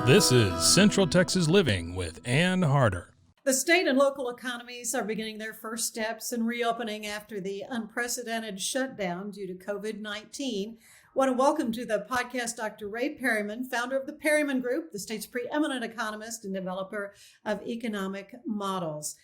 This is Central Texas Living with Ann Harder. The state and local economies are beginning their first steps in reopening after the unprecedented shutdown due to COVID-19. I want to welcome to the podcast Dr. Ray Perryman, founder of the Perryman Group, the state's preeminent economist and developer of economic models.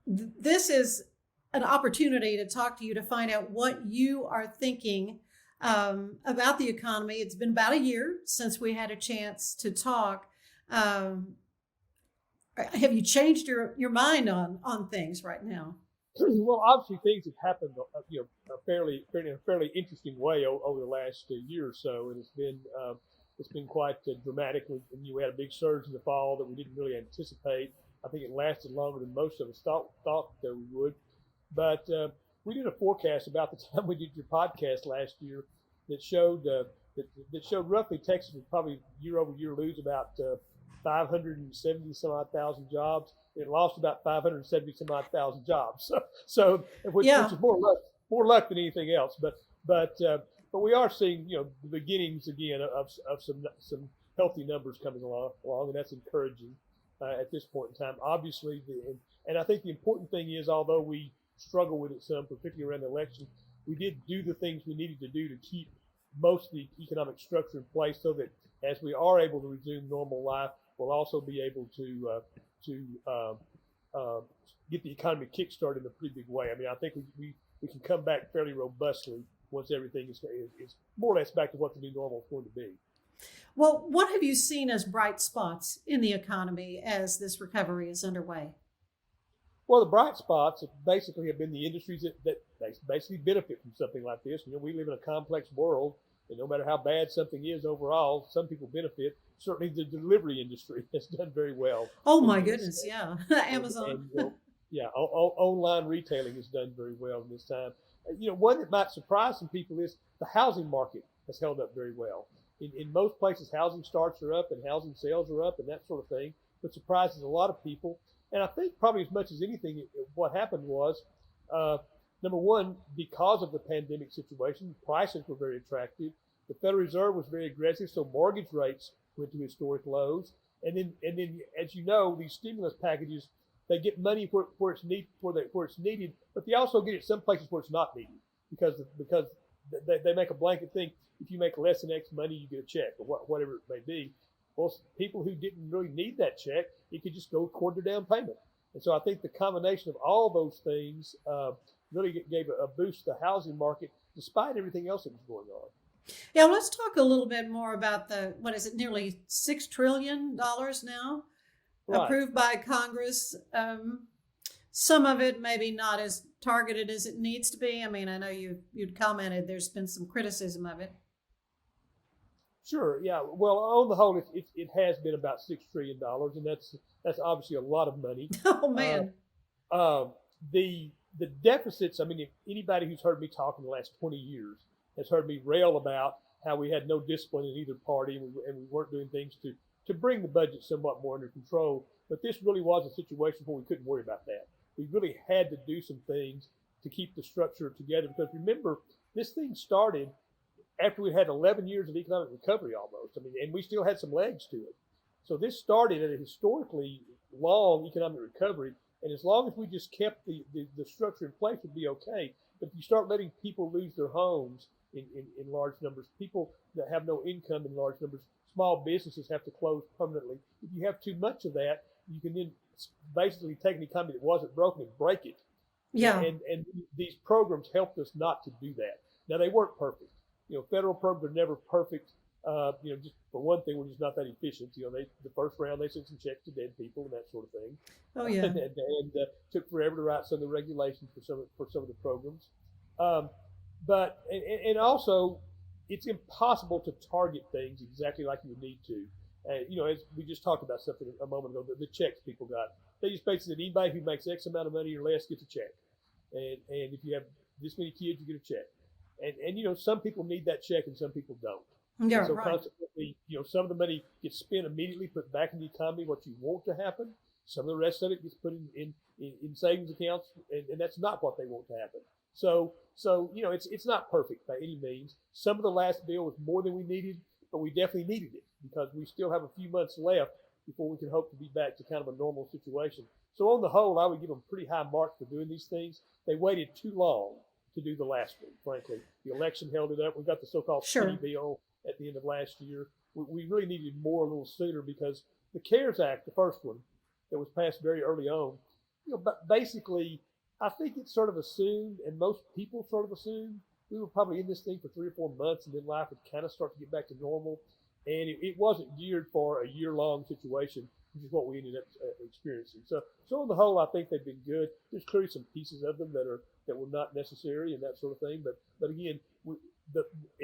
This is an opportunity to talk to you to find out what you are thinking about the economy. It's been about a year since we had a chance to talk. Have you changed your mind on things right now? Well, obviously things have happened, in a fairly interesting way over the last year or so, and it's been quite dramatic. We had a big surge in the fall that we didn't really anticipate. I think it lasted longer than most of us thought that we would. But we did a forecast about the time we did your podcast last year that showed roughly Texas would probably year over year lose about 570 some odd thousand jobs. It lost about 570 some odd thousand jobs. Which is more luck than anything else. But we are seeing the beginnings again of some healthy numbers coming along, and that's encouraging at this point in time. Obviously, and I think the important thing is, although we struggle with it some, particularly around the election, we did do the things we needed to do to keep most of the economic structure in place so that as we are able to resume normal life, we'll also be able to get the economy kickstarted in a pretty big way. I mean, I think we can come back fairly robustly once everything is more or less back to what the new normal is going to be. Well, what have you seen as bright spots in the economy as this recovery is underway? Well, the bright spots basically have been the industries that basically benefit from something like this. We live in a complex world, and no matter how bad something is overall, some people benefit. Certainly the delivery industry has done very well. Oh, my goodness, yeah. Amazon. Online retailing has done very well in this time. One that might surprise some people is the housing market has held up very well. In most places, housing starts are up and housing sales are up and that sort of thing, which surprises a lot of people. And I think probably as much as anything, what happened was, number one, because of the pandemic situation, prices were very attractive. The Federal Reserve was very aggressive, so mortgage rates went to historic lows. And then, as you know, these stimulus packages, they get money where it's needed, but they also get it some places where it's not needed because they make a blanket thing. If you make less than X money, you get a check or whatever it may be. Well, people who didn't really need that check, it could just go toward their down payment. And so I think the combination of all those things really gave a boost to the housing market, despite everything else that was going on. Yeah, let's talk a little bit more about nearly $6 trillion now approved by Congress. Some of it maybe not as targeted as it needs to be. I mean, I know you'd commented there's been some criticism of it. Sure. Yeah. Well, on the whole, it has been about $6 trillion, and that's obviously a lot of money. Oh man. The deficits. I mean, if anybody who's heard me talk in the last 20 years has heard me rail about how we had no discipline in either party, and we weren't doing things to bring the budget somewhat more under control. But this really was a situation where we couldn't worry about that. We really had to do some things to keep the structure together, because remember, this thing started after we had 11 years of economic recovery almost. I mean, and we still had some legs to it. So this started at a historically long economic recovery. And as long as we just kept the structure in place, would be okay. But if you start letting people lose their homes in large numbers, people that have no income in large numbers, small businesses have to close permanently. If you have too much of that, you can then basically take an economy that wasn't broken and break it. Yeah. And these programs helped us not to do that. Now, they weren't perfect. Federal programs are never perfect. Just for one thing, we're just not that efficient. The first round, they sent some checks to dead people and that sort of thing. Oh yeah. And took forever to write some of the regulations for some of the programs. But also, it's impossible to target things exactly like you would need to. As we just talked about something a moment ago, the checks people got. They just basically said anybody who makes X amount of money or less gets a check. And if you have this many kids, you get a check. And some people need that check and some people don't. Yeah, and so right. consequently, some of the money gets spent immediately, put back in the economy, what you want to happen. Some of the rest of it gets put in savings accounts, and that's not what they want to happen. So it's not perfect by any means. Some of the last bill was more than we needed, but we definitely needed it because we still have a few months left before we can hope to be back to kind of a normal situation. So on the whole, I would give them pretty high marks for doing these things. They waited too long to do the last one, frankly. The election held it up. We got the so-called skinny bill at the end of last year. We really needed more a little sooner because the CARES Act, the first one that was passed very early on, but basically, I think it's sort of assumed, and most people sort of assumed, we were probably in this thing for 3 or 4 months, and then life would kind of start to get back to normal. And it wasn't geared for a year-long situation, which is what we ended up experiencing. So on the whole, I think they've been good. There's clearly some pieces of them that were not necessary and that sort of thing. But again,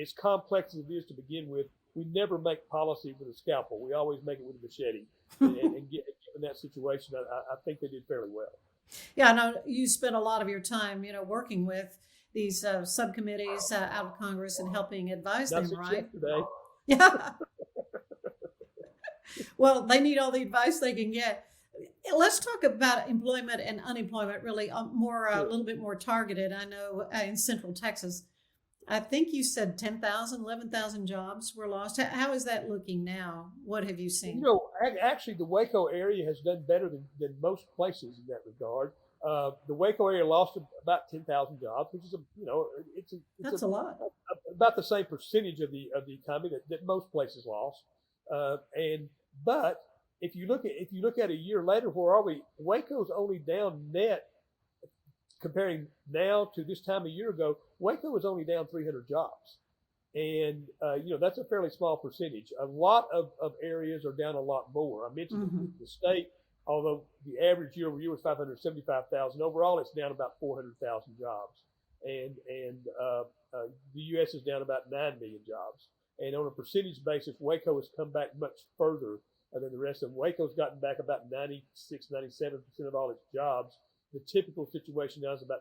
as complex as it is to begin with, we never make policy with a scalpel. We always make it with a machete. And given that situation, I think they did fairly well. Yeah, I know you spent a lot of your time, working with these subcommittees out of Congress and helping advise them, right? Yesterday. Yeah. Well, they need all the advice they can get. Let's talk about employment and unemployment, really more a little bit more targeted. I know in Central Texas, I think you said 10,000, 11,000 jobs were lost. How is that looking now? What have you seen? Actually, the Waco area has done better than most places in that regard. The Waco area lost about 10,000 jobs, which is that's a lot. About the same percentage of the economy that most places lost. But if you look at a year later, where are we? Waco's only down net, comparing now to this time a year ago. Waco was only down 300 jobs, and that's a fairly small percentage. A lot of areas are down a lot more. I mentioned the state, although the average year over year was 575,000. Overall, it's down about 400,000 jobs, and the U.S. is down about 9 million jobs. And on a percentage basis, Waco has come back much further than the rest of them. Waco's gotten back about 96, 97% of all its jobs. The typical situation now is about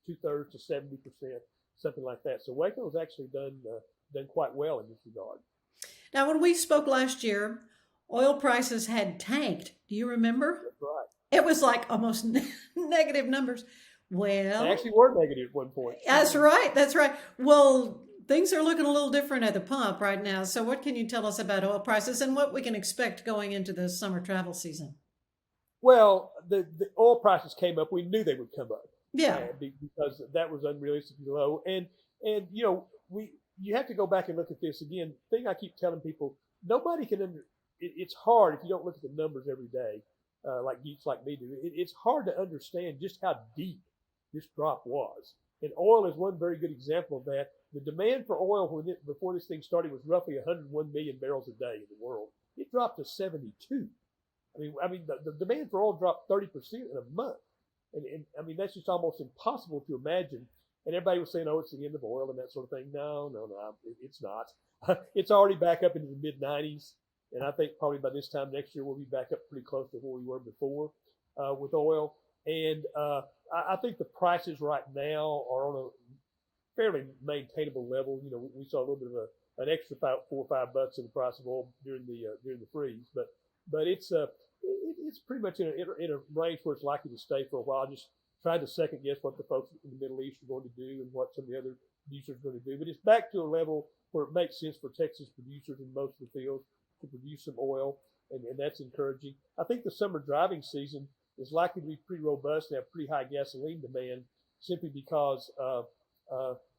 2/3 to 70%, something like that. So Waco's actually done quite well in this regard. Now, when we spoke last year, oil prices had tanked. Do you remember? That's right. It was like almost negative numbers. Well, they actually were negative at one point. That's right. That's right. Well, things are looking a little different at the pump right now. So what can you tell us about oil prices and what we can expect going into the summer travel season? Well, the oil prices came up. We knew they would come up. Yeah. Because that was unrealistically low. And you have to go back and look at this again. Thing I keep telling people, nobody can it's hard if you don't look at the numbers every day, like geeks like me do. It's hard to understand just how deep this drop was. And oil is one very good example of that. The demand for oil before this thing started was roughly 101 million barrels a day in the world. It dropped to 72. I mean, the demand for oil dropped 30% in a month. And I mean, that's just almost impossible to imagine. And everybody was saying, oh, it's the end of oil and that sort of thing. No, it's not. It's already back up into the mid 90s. And I think probably by this time next year, we'll be back up pretty close to where we were before with oil. And I think the prices right now are on a fairly maintainable level. We saw a little bit of an extra $4 or $5 in the price of oil during the freeze, but it's pretty much in a range where it's likely to stay for a while. Just trying to second guess what the folks in the Middle East are going to do and what some of the other producers are going to do. But it's back to a level where it makes sense for Texas producers in most of the fields to produce some oil, and that's encouraging. I think the summer driving season is likely to be pretty robust and have pretty high gasoline demand simply because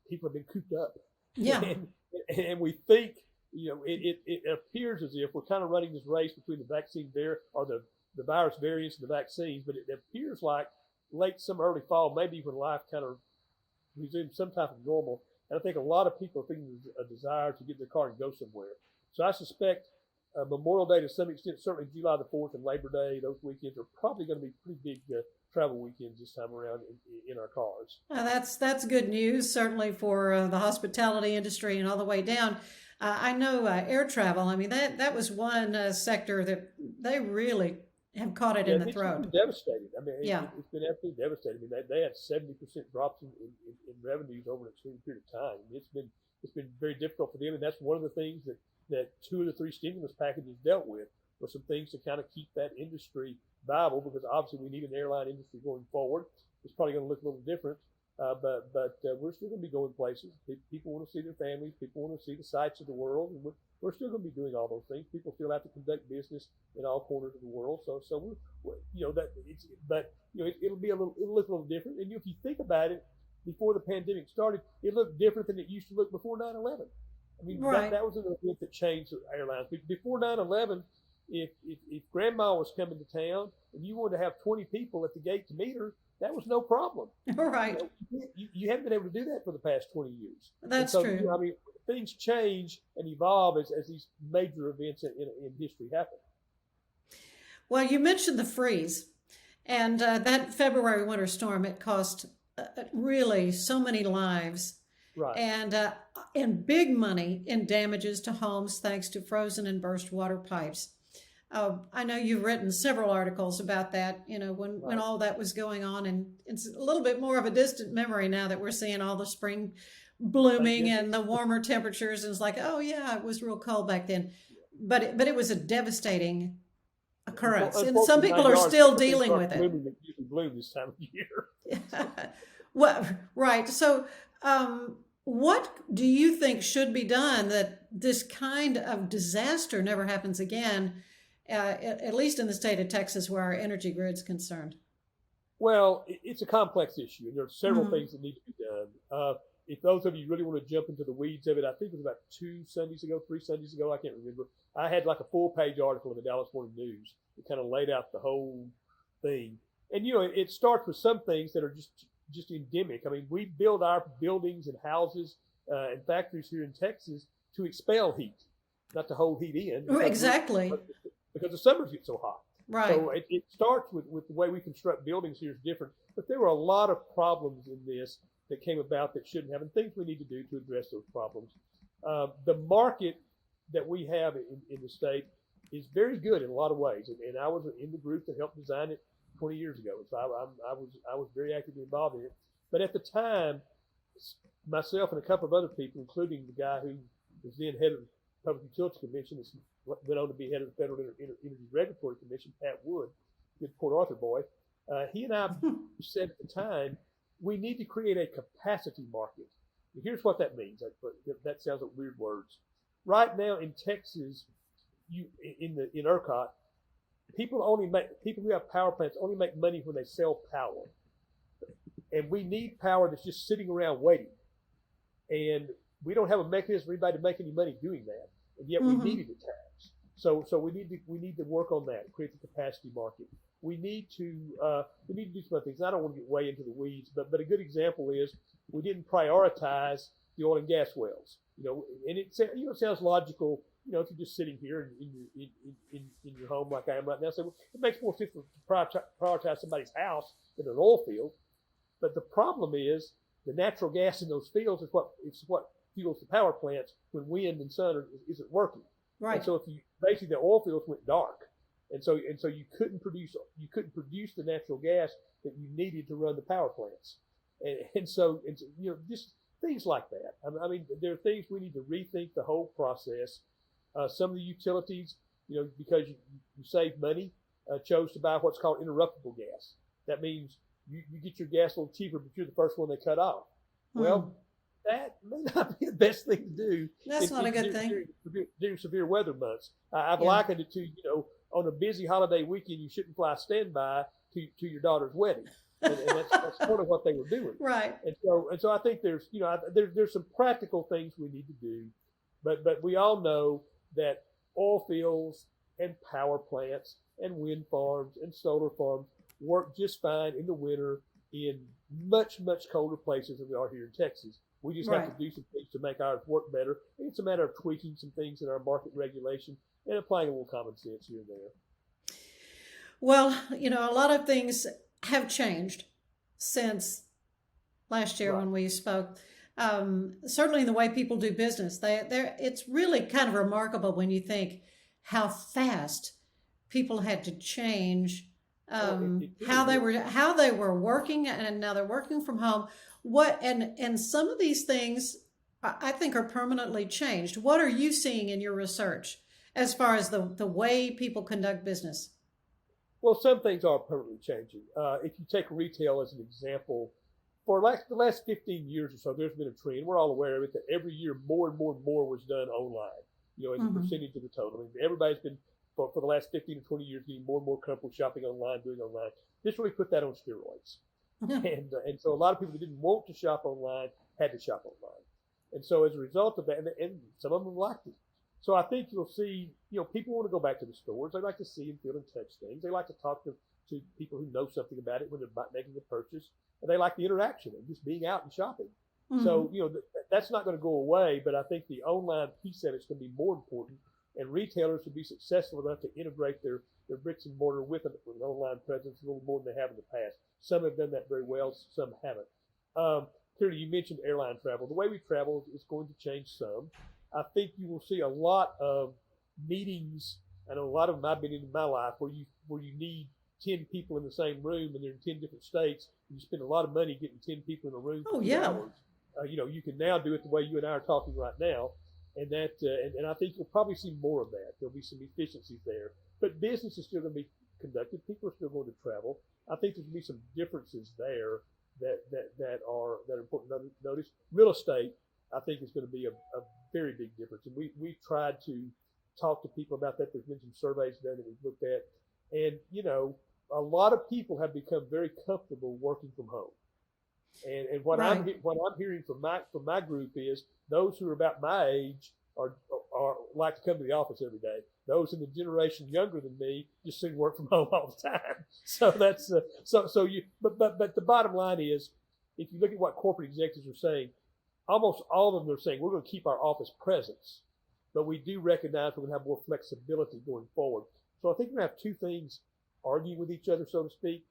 people have been cooped up. Yeah. And we think, it appears as if we're kind of running this race between the vaccine or the virus variants and the vaccines, but it appears like late summer, early fall, maybe when life kind of resumes some type of normal. And I think a lot of people are feeling a desire to get in their car and go somewhere. So I suspect Memorial Day to some extent, certainly July the 4th and Labor Day, those weekends are probably going to be pretty big travel weekends this time around in our cars. That's good news, certainly for the hospitality industry and all the way down. I know air travel. I mean, that was one sector that they really have caught it in the throat. It's been devastating. I mean, it's been absolutely devastating. I mean, they had 70% drops in revenues over a certain period of time. It's been very difficult for them, and that's one of the things that 2 of the 3 stimulus packages dealt with, were some things to kind of keep that industry viable, because obviously we need an airline industry going forward. It's probably going to look a little different, but we're still going to be going places. People want to see their families. People want to see the sights of the world, and we're still going to be doing all those things. People still have to conduct business in all corners of the world. So it'll look a little different. And if you think about it, before the pandemic started, it looked different than it used to look before 9/11. I mean, Right. that was an event that changed airlines. Before 9/11, if Grandma was coming to town and you wanted to have 20 people at the gate to meet her, that was no problem. Right. You haven't been able to do that for the past 20 years. That's so, true. I mean, things change and evolve as these major events in history happen. Well, you mentioned the freeze, and that February winter storm, it cost really so many lives. Right. And big money in damages to homes thanks to frozen and burst water pipes. I know you've written several articles about that, when all that was going on, and it's a little bit more of a distant memory now that we're seeing all the spring blooming and the warmer temperatures, and it's like, oh yeah, it was real cold back then. But it was a devastating occurrence, and some people are still dealing with it. Usually bloom this time of year. Well, right. So, what do you think should be done that this kind of disaster never happens again, at least in the state of Texas where our energy grid's concerned? Well, it's a complex issue, and there are several things that need to be done. If those of you really want to jump into the weeds of it, I think it was about 3 Sundays ago, I can't remember. I had like a full-page article in the Dallas Morning News that kind of laid out the whole thing. And, it starts with some things that are just endemic. I mean, we build our buildings and houses and factories here in Texas to expel heat, not to hold heat in. Exactly. Because the summers get so hot. Right. So it starts with the way we construct buildings here is different. But there were a lot of problems in this that came about that shouldn't have, and things we need to do to address those problems. The market that we have in the state is very good in a lot of ways, and I was in the group that helped design it 20 years ago. So I was very actively involved in it. But at the time, myself and a couple of other people, including the guy who was then head of the Public Utility Commission, went on to be head of the Federal Energy Regulatory Commission, Pat Wood, good Port Arthur boy. He and I said at the time, we need to create a capacity market. And here's what that means. That sounds like weird words. Right now in Texas, in ERCOT, people who have power plants only make money when they sell power. And we need power that's just sitting around waiting. And we don't have a mechanism for anybody to make any money doing that. And yet we needed a tax. So we need to work on that, create the capacity market. We need to do some other things. I don't want to get way into the weeds, but a good example is we didn't prioritize the oil and gas wells. And it sounds logical. If you're just sitting here in your home like I am right now, so it makes more sense to prioritize somebody's house than an oil field. But the problem is the natural gas in those fields is what fuels the power plants when wind and sun isn't working. Right. And so basically the oil fields went dark, and so you couldn't produce the natural gas that you needed to run the power plants, and so just things like that. I mean, there are things we need to rethink the whole process. Some of the utilities, because you save money, chose to buy what's called interruptible gas. That means you get your gas a little cheaper, but you're the first one they cut off. Well, that may not be the best thing to do. That's not a good thing. During severe weather months. I've likened it to, on a busy holiday weekend, you shouldn't fly standby to your daughter's wedding. And that's sort of what they were doing. Right. And so I think there's some practical things we need to do, but we all know that oil fields and power plants and wind farms and solar farms work just fine in the winter in much, much colder places than we are here in Texas. We just have to do some things to make ours work better. And it's a matter of tweaking some things in our market regulation and applying a little common sense here and there. Well, a lot of things have changed since last year when we spoke. Certainly in the way people do business. It's really kind of remarkable when you think how fast people had to change how they were working, and now they're working from home. And some of these things I think are permanently changed. What are you seeing in your research as far as the way people conduct business? Well, some things are permanently changing. If you take retail as an example, for the last 15 years or so, there's been a trend. We're all aware of it that every year more and more was done online. as a Mm-hmm. percentage of the total. I mean, everybody's been for the last 15 to 20 years getting more and more comfortable shopping online, doing online. This really put that on steroids. And so a lot of people that didn't want to shop online had to shop online. And so as a result of that, and some of them liked it. So I think you'll see, people want to go back to the stores. They like to see and feel and touch things. They like to talk to people who know something about it when they're making a purchase. And they like the interaction of just being out and shopping. Mm-hmm. So, that's not going to go away, but I think the online piece of it's going to be more important. And retailers to be successful enough to integrate their bricks and mortar with an online presence a little more than they have in the past. Some have done that very well, some haven't. Clearly, you mentioned airline travel. The way we travel is going to change some. I think you will see a lot of meetings. I know a lot of them I've been in my life where you need 10 people in the same room and they're in 10 different states. And you spend a lot of money getting 10 people in a room for 2 hours. You can now do it the way you and I are talking right now. And that, and I think you'll probably see more of that. There'll be some efficiencies there, but business is still going to be conducted. People are still going to travel. I think there's going to be some differences there that are important to notice. Real estate, I think, is going to be a very big difference, and we've tried to talk to people about that. There's been some surveys done that we've looked at, and a lot of people have become very comfortable working from home. And what Right. I'm hearing from my group is those who are about my age are like to come to the office every day. Those in the generation younger than me just seem to work from home all the time. So that's but the bottom line is, if you look at what corporate executives are saying, almost all of them are saying we're going to keep our office presence, but we do recognize we're going to have more flexibility going forward. So I think we're going to have two things arguing with each other, so to speak.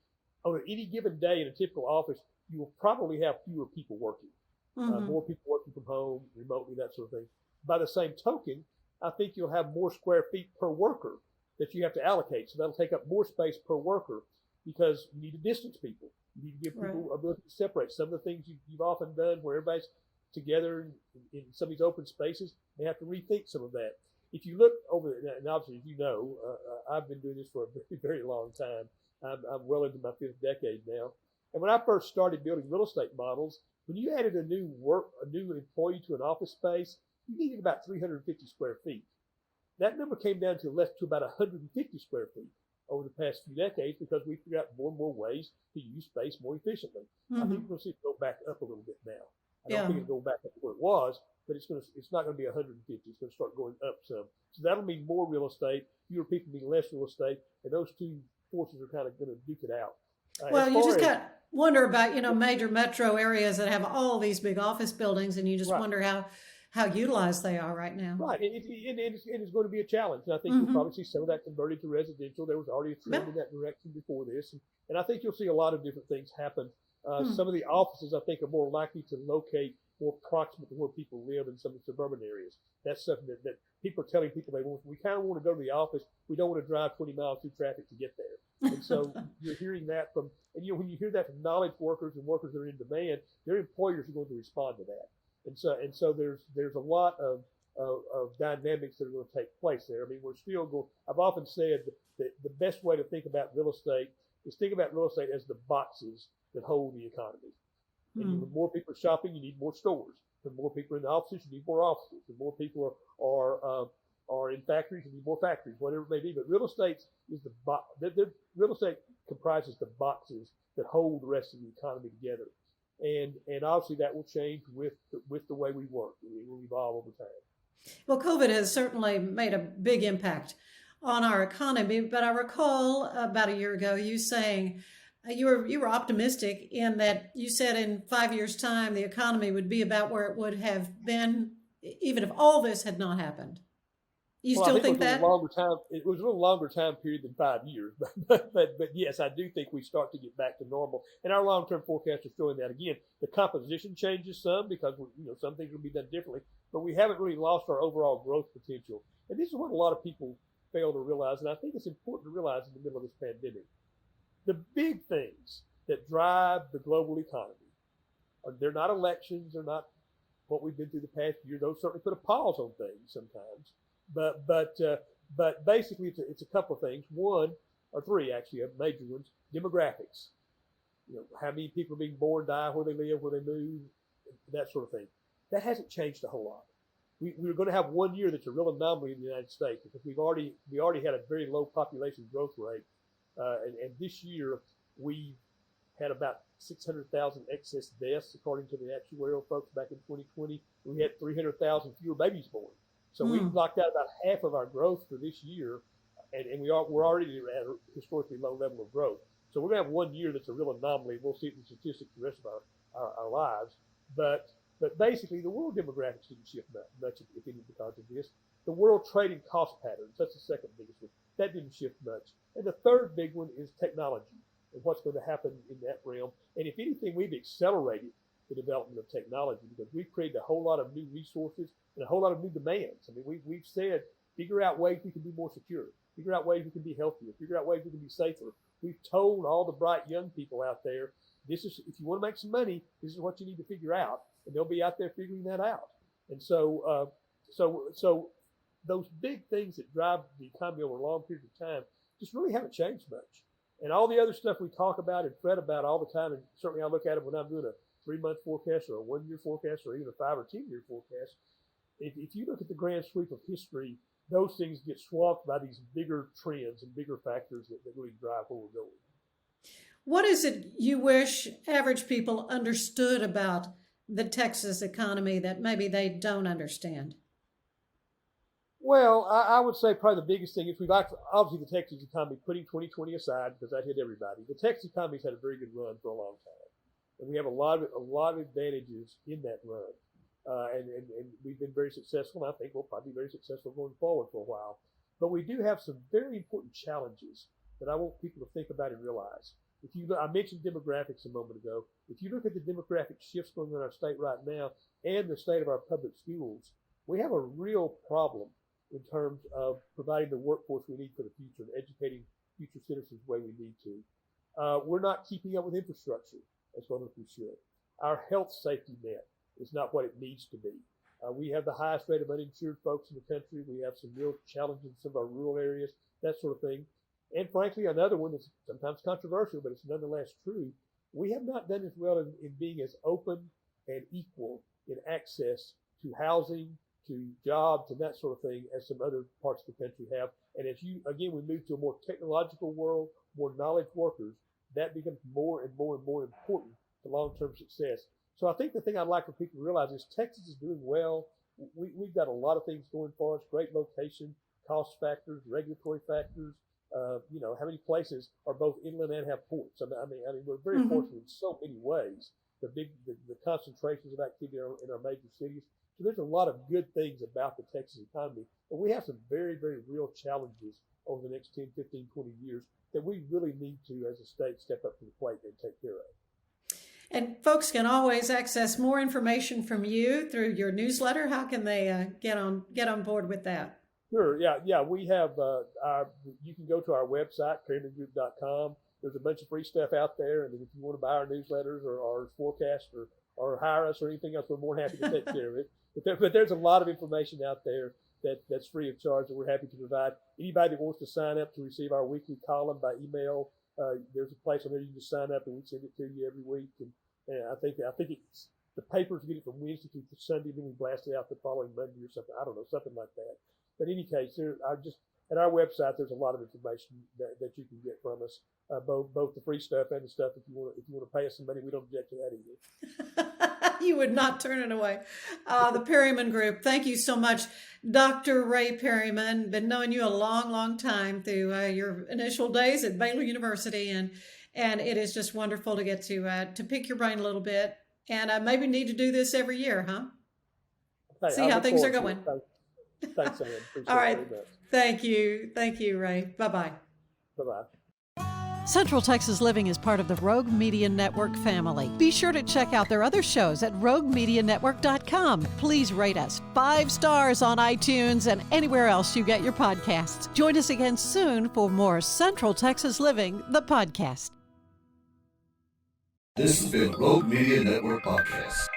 On any given day in a typical office, you will probably have fewer people working, Mm-hmm. more people working from home, remotely, that sort of thing. By the same token, I think you'll have more square feet per worker that you have to allocate. So that'll take up more space per worker because you need to distance people. You need to give people ability to separate. Some of the things you've often done where everybody's together in some of these open spaces, they have to rethink some of that. If you look over, and obviously, as you know, I've been doing this for a very, very long time. I'm well into my 5th decade now. And when I first started building real estate models, when you added a new employee to an office space, you needed about 350 square feet. That number came down to about 150 square feet over the past few decades because we figured out more and more ways to use space more efficiently. Mm-hmm. I think we're going to see it go back up a little bit now. I Yeah. don't think it'll go back up to where it was, but it's not going to be 150. It's going to start going up some. So that'll mean more real estate, fewer people mean less real estate, and those two forces are kind of going to duke it out. Well, you just got to wonder about, major metro areas that have all these big office buildings, and you just Right. wonder how utilized they are right now. Right, and it's going to be a challenge. And I think Mm-hmm. you'll probably see some of that converted to residential. There was already a trend in that direction before this. And I think you'll see a lot of different things happen. Some of the offices, I think, are more likely to locate more proximate to where people live in some of the suburban areas. That's something that people are telling people we kind of want to go to the office. We don't want to drive 20 miles through traffic to get there. And so you're hearing that and when you hear that from knowledge workers and workers that are in demand, their employers are going to respond to that. And so there's a lot of dynamics that are going to take place there. I mean, we're still going. I've often said that the best way to think about real estate is think about real estate as the boxes that hold the economy. And with more people shopping, you need more stores. With more people in the offices, you need more offices. With more people are in factories, you need more factories. Whatever it may be, but real estate is real estate comprises the boxes that hold the rest of the economy together. And obviously that will change with the way we work. It will evolve over time. Well, COVID has certainly made a big impact on our economy, but I recall about a year ago you saying you were optimistic in that you said in 5 years' time the economy would be about where it would have been even if all this had not happened. You still think that? It was a little longer time period than 5 years, but yes, I do think we start to get back to normal. And our long-term forecast is showing that again. The composition changes some because some things will be done differently, but we haven't really lost our overall growth potential. And this is what a lot of people fail to realize, and I think it's important to realize in the middle of this pandemic. The big things that drive the global economy they're not elections, they're not what we've been through the past year. Those certainly put a pause on things sometimes. But basically it's a couple of things. One or three actually of major ones: demographics. How many people are being born, die, where they live, where they move, that sort of thing. That hasn't changed a whole lot. we're going to have 1 year that's a real anomaly in the United States because we already had a very low population growth rate, and this year we had about 600,000 excess deaths according to the actuarial folks back in 2020. We had 300,000 fewer babies born, so we've knocked out about half of our growth for this year, and we're already at a historically low level of growth. So we're going to have 1 year that's a real anomaly. We'll see the statistics the rest of our lives, but basically the world demographics didn't shift much, if any, because of this. The world trading cost patterns, that's the second biggest one. That didn't shift much. And the third big one is technology and what's going to happen in that realm. And if anything, we've accelerated the development of technology because we've created a whole lot of new resources and a whole lot of new demands. I mean, we've said, figure out ways we can be more secure, figure out ways we can be healthier, figure out ways we can be safer. We've told all the bright young people out there, this is, if you want to make some money, this is what you need to figure out. And they'll be out there figuring that out. And so those big things that drive the economy over a long period of time just really haven't changed much. And all the other stuff we talk about and fret about all the time, and certainly I look at it when I'm doing a 3-month forecast or a 1-year forecast or even a 5 or 10-year forecast, if you look at the grand sweep of history, those things get swamped by these bigger trends and bigger factors that really drive where we're going. What is it you wish average people understood about the Texas economy that maybe they don't understand? Well, I would say probably the biggest thing is we've obviously the Texas economy, putting 2020 aside because that hit everybody. The Texas economy's had a very good run for a long time, and we have a lot of advantages in that run, and we've been very successful. And I think we'll probably be very successful going forward for a while. But we do have some very important challenges that I want people to think about and realize. I mentioned demographics a moment ago. If you look at the demographic shifts going on in our state right now and the state of our public schools, we have a real problem in terms of providing the workforce we need for the future and educating future citizens the way we need to. We're not keeping up with infrastructure as well as we should. Our health safety net is not what it needs to be. We have the highest rate of uninsured folks in the country. We have some real challenges in some of our rural areas, that sort of thing. And frankly, another one that's sometimes controversial, but it's nonetheless true. We have not done as well in being as open and equal in access to housing, to jobs, and that sort of thing as some other parts of the country have. And as we move to a more technological world, more knowledge workers, that becomes more and more and more important to long-term success. So I think the thing I'd like for people to realize is Texas is doing well. We've got a lot of things going for us, great location, cost factors, regulatory factors. How many places are both inland and have ports? I mean, we're very fortunate in so many ways. The concentrations of activity in our major cities. So there's a lot of good things about the Texas economy, but we have some very, very real challenges over the next 10, 15, 20 years that we really need to, as a state, step up to the plate and take care of. And folks can always access more information from you through your newsletter. How can they get on board with that? Sure. Yeah. We have you can go to our website, perrymangroup.com. There's a bunch of free stuff out there, and if you want to buy our newsletters or our forecast or hire us or anything else, we're more than happy to take care of it. But there's a lot of information out there that's free of charge that we're happy to provide. Anybody that wants to sign up to receive our weekly column by email, there's a place on there you can just sign up and we send it to you every week. And I think it's the papers get it from Wednesday through Sunday, then we blast it out the following Monday or something. I don't know, something like that. But in any case, at our website, there's a lot of information that you can get from us, both the free stuff and the stuff if you want to pay us some money. We don't object to that either. You would not turn it away. The Perryman Group. Thank you so much, Dr. Ray Perryman. Been knowing you a long, long time through your initial days at Baylor University, and it is just wonderful to get to pick your brain a little bit, and maybe need to do this every year, huh? Hey, see how things are going. Thanks, Ann. All right. Thank you, Ray. Bye-bye. Bye-bye. Central Texas Living is part of the Rogue Media Network family. Be sure to check out their other shows at roguemedianetwork.com. Please rate us 5 stars on iTunes and anywhere else you get your podcasts. Join us again soon for more Central Texas Living, the podcast. This has been a Rogue Media Network podcast.